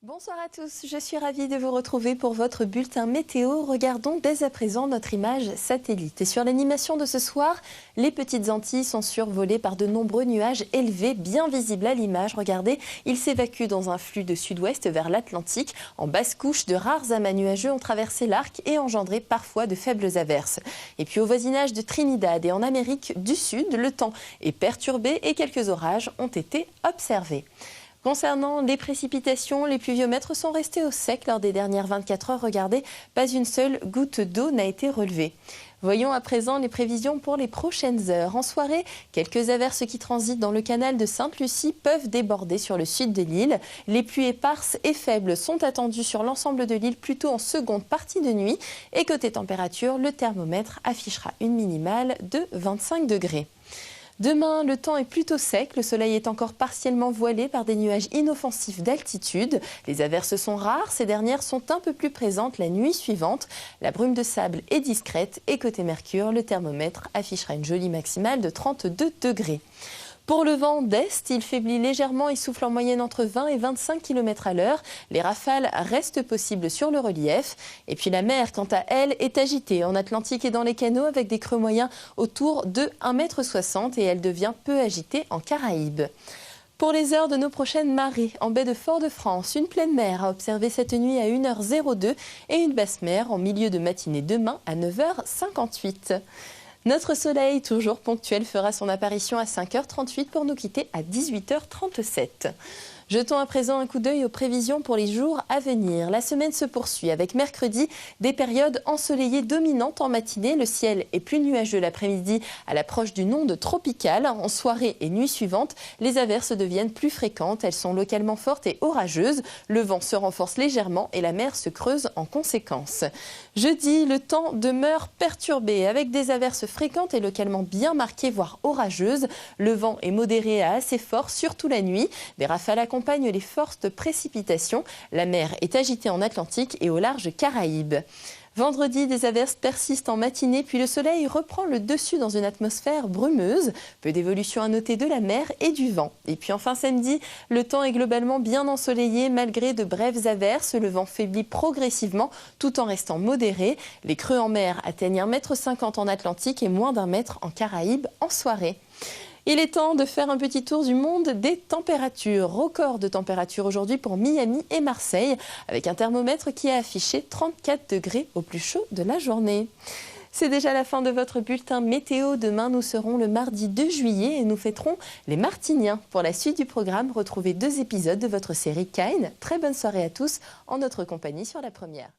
Bonsoir à tous, je suis ravie de vous retrouver pour votre bulletin météo. Regardons dès à présent notre image satellite. Et sur l'animation de ce soir, les petites Antilles sont survolées par de nombreux nuages élevés, bien visibles à l'image. Regardez, ils s'évacuent dans un flux de sud-ouest vers l'Atlantique. En basse couche, de rares amas nuageux ont traversé l'arc et engendré parfois de faibles averses. Et puis au voisinage de Trinidad et en Amérique du Sud, le temps est perturbé et quelques orages ont été observés. Concernant les précipitations, les pluviomètres sont restés au sec lors des dernières 24 heures. Regardez, pas une seule goutte d'eau n'a été relevée. Voyons à présent les prévisions pour les prochaines heures. En soirée, quelques averses qui transitent dans le canal de Sainte-Lucie peuvent déborder sur le sud de l'île. Les pluies éparses et faibles sont attendues sur l'ensemble de l'île, plutôt en seconde partie de nuit. Et côté température, le thermomètre affichera une minimale de 25 degrés. Demain, le temps est plutôt sec. Le soleil est encore partiellement voilé par des nuages inoffensifs d'altitude. Les averses sont rares. Ces dernières sont un peu plus présentes la nuit suivante. La brume de sable est discrète. Et côté Mercure, le thermomètre affichera une jolie maximale de 32 degrés. Pour le vent d'est, il faiblit légèrement et souffle en moyenne entre 20 et 25 km à l'heure. Les rafales restent possibles sur le relief. Et puis la mer, quant à elle, est agitée en Atlantique et dans les canaux avec des creux moyens autour de 1,60 m et elle devient peu agitée en Caraïbes. Pour les heures de nos prochaines marées, en baie de Fort-de-France, une pleine mer à observer cette nuit à 1h02 et une basse mer en milieu de matinée demain à 9h58. Notre soleil, toujours ponctuel, fera son apparition à 5h38 pour nous quitter à 18h37. Jetons à présent un coup d'œil aux prévisions pour les jours à venir. La semaine se poursuit avec mercredi des périodes ensoleillées dominantes en matinée. Le ciel est plus nuageux l'après-midi à l'approche d'une onde tropicale. En soirée et nuit suivante, les averses deviennent plus fréquentes. Elles sont localement fortes et orageuses. Le vent se renforce légèrement et la mer se creuse en conséquence. Jeudi, le temps demeure perturbé avec des averses fréquentes et localement bien marquées, voire orageuses. Le vent est modéré à assez fort, surtout la nuit. Des rafales accompagnent les fortes précipitations. La mer est agitée en Atlantique et au large Caraïbes. Vendredi, des averses persistent en matinée, puis le soleil reprend le dessus dans une atmosphère brumeuse. Peu d'évolution à noter de la mer et du vent. Et puis enfin samedi, le temps est globalement bien ensoleillé malgré de brèves averses. Le vent faiblit progressivement tout en restant modéré. Les creux en mer atteignent 1,50 m en Atlantique et moins d'1 mètre en Caraïbes en soirée. Il est temps de faire un petit tour du monde des températures. Record de température aujourd'hui pour Miami et Marseille, avec un thermomètre qui a affiché 34 degrés au plus chaud de la journée. C'est déjà la fin de votre bulletin météo. Demain, nous serons le mardi 2 juillet et nous fêterons les Martiniens. Pour la suite du programme, retrouvez 2 épisodes de votre série Kain. Très bonne soirée à tous en notre compagnie sur La Première.